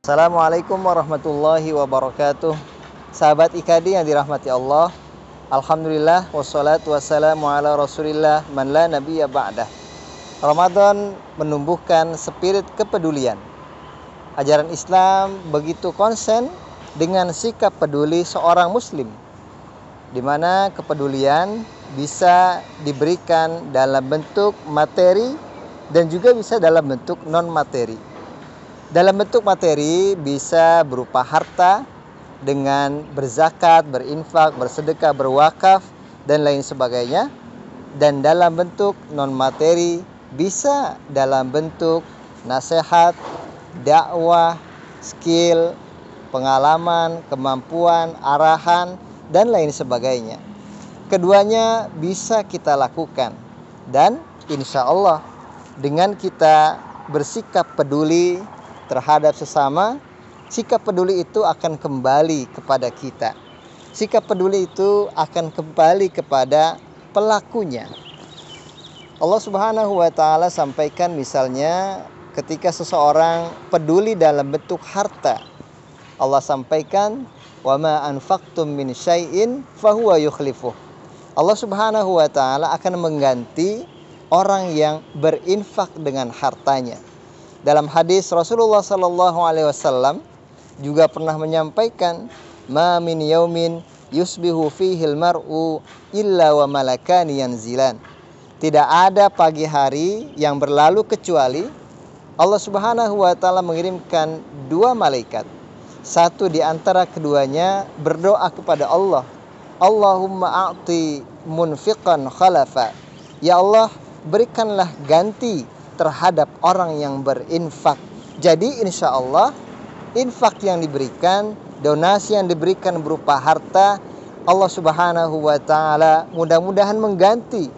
Assalamualaikum warahmatullahi wabarakatuh. Sahabat IKD yang dirahmati Allah, alhamdulillah wassalatu wassalamu ala rasulillah man la nabiyya ba'dah. Ramadan menumbuhkan spirit kepedulian. Ajaran Islam begitu konsen dengan sikap peduli seorang muslim, di mana kepedulian bisa diberikan dalam bentuk materi dan juga bisa dalam bentuk non materi. Dalam bentuk materi bisa berupa harta dengan berzakat, berinfak, bersedekah, berwakaf, dan lain sebagainya. Dan dalam bentuk non materi bisa dalam bentuk nasihat, dakwah, skill, pengalaman, kemampuan, arahan, dan lain sebagainya. Keduanya bisa kita lakukan, dan insya Allah dengan kita bersikap peduli terhadap sesama, sikap peduli itu akan kembali kepada kita. Sikap peduli itu akan kembali kepada pelakunya. Allah Subhanahu wa taala sampaikan misalnya ketika seseorang peduli dalam bentuk harta. Allah sampaikan, "Wa ma anfaqtum min syai'in fahuwa yukhlifuh." Allah Subhanahu wa taala akan mengganti orang yang berinfak dengan hartanya. Dalam hadis Rasulullah sallallahu alaihi wasallam juga pernah menyampaikan, "Ma min yaumin yusbihu fihil mar'u illa wa malakani yanzilan." Tidak ada pagi hari yang berlalu kecuali Allah Subhanahu wa taala mengirimkan dua malaikat. Satu di antara keduanya berdoa kepada Allah, "Allahumma a'ti munfiqan khalafa." Ya Allah, berikanlah ganti terhadap orang yang berinfak. Jadi insya Allah infak yang diberikan, donasi yang diberikan berupa harta, Allah Subhanahu wa taala mudah-mudahan mengganti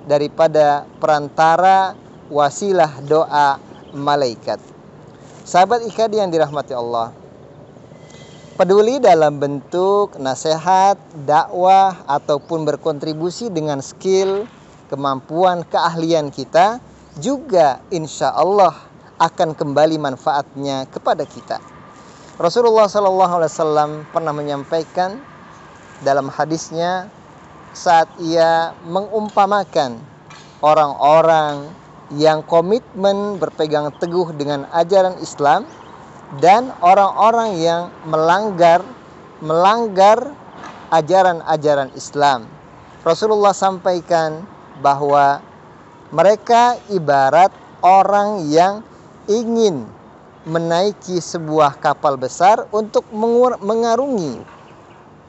daripada perantara wasilah doa malaikat. Sahabat IKD yang dirahmati Allah, peduli dalam bentuk nasihat, dakwah, ataupun berkontribusi dengan skill, kemampuan, keahlian kita juga insya Allah akan kembali manfaatnya kepada kita. Rasulullah SAW pernah menyampaikan dalam hadisnya saat ia mengumpamakan orang-orang yang komitmen berpegang teguh dengan ajaran Islam dan orang-orang yang melanggar ajaran-ajaran Islam. Rasulullah sampaikan bahwa mereka ibarat orang yang ingin menaiki sebuah kapal besar untuk mengarungi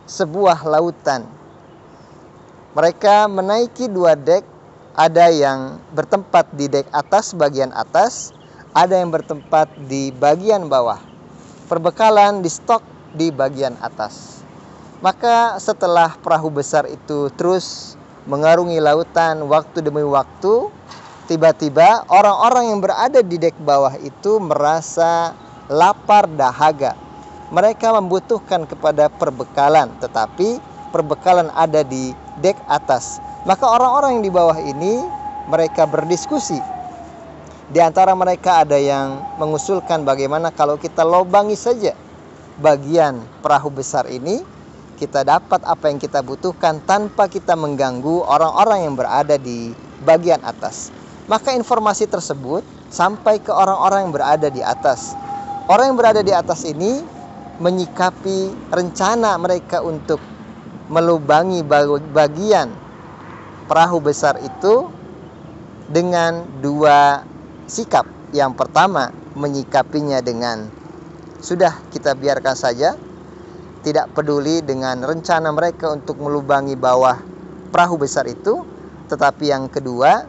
sebuah lautan. Mereka menaiki dua dek, ada yang bertempat di dek atas bagian atas, ada yang bertempat di bagian bawah. Perbekalan di stok di bagian atas. Maka setelah perahu besar itu terus mengarungi lautan waktu demi waktu, tiba-tiba orang-orang yang berada di dek bawah itu merasa lapar dahaga. Mereka membutuhkan kepada perbekalan, tetapi perbekalan ada di dek atas. Maka orang-orang yang di bawah ini mereka berdiskusi. Di antara mereka ada yang mengusulkan bagaimana kalau kita lobangi saja bagian perahu besar ini, kita dapat apa yang kita butuhkan tanpa kita mengganggu orang-orang yang berada di bagian atas. Maka informasi tersebut sampai ke orang-orang yang berada di atas. Orang yang berada di atas ini menyikapi rencana mereka untuk melubangi bagian perahu besar itu dengan dua sikap. Yang pertama, menyikapinya dengan sudah kita biarkan saja, tidak peduli dengan rencana mereka untuk melubangi bawah perahu besar itu. Tetapi yang kedua,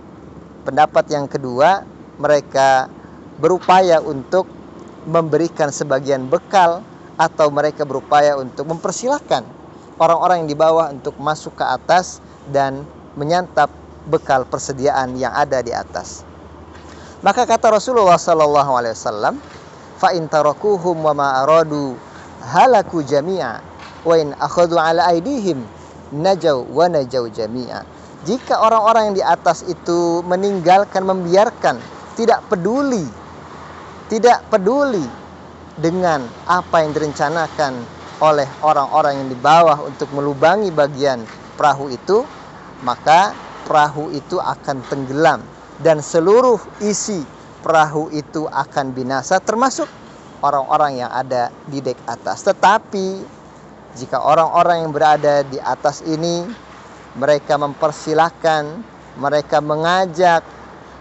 pendapat yang kedua, mereka berupaya untuk memberikan sebagian bekal, atau mereka berupaya untuk mempersilahkan orang-orang yang di bawah untuk masuk ke atas dan menyantap bekal persediaan yang ada di atas. Maka kata Rasulullah SAW, "Fa in tarakuhum wa ma aradu halaku jami'a wa in akhadhu ala aidihim najau wa najau jami'a." Jika orang-orang yang di atas itu meninggalkan, membiarkan, tidak peduli dengan apa yang direncanakan oleh orang-orang yang di bawah untuk melubangi bagian perahu itu, maka perahu itu akan tenggelam dan seluruh isi perahu itu akan binasa, termasuk orang-orang yang ada di dek atas. Tetapi jika orang-orang yang berada di atas ini mereka mempersilahkan, mereka mengajak,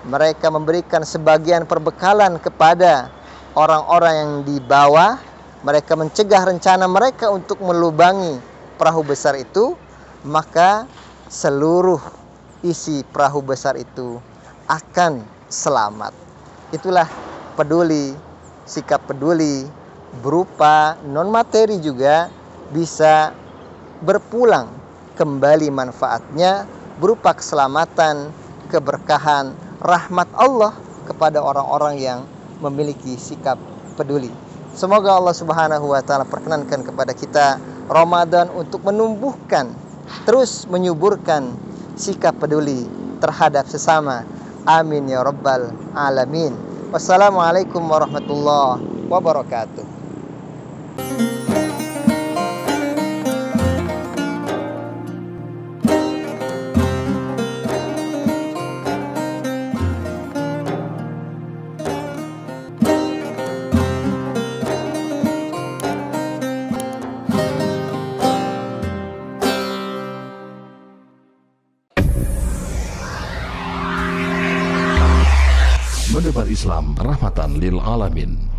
mereka memberikan sebagian perbekalan kepada orang-orang yang di bawah, mereka mencegah rencana mereka untuk melubangi perahu besar itu, maka seluruh isi perahu besar itu akan selamat. Itulah peduli, sikap peduli berupa non materi juga bisa berpulang kembali manfaatnya berupa keselamatan, keberkahan, rahmat Allah kepada orang-orang yang memiliki sikap peduli. Semoga Allah Subhanahu wa taala perkenankan kepada kita Ramadan untuk menumbuhkan, terus menyuburkan sikap peduli terhadap sesama. Amin ya rabbal alamin. Wassalamualaikum warahmatullahi wabarakatuh. Mendebar Islam rahmatan lil alamin.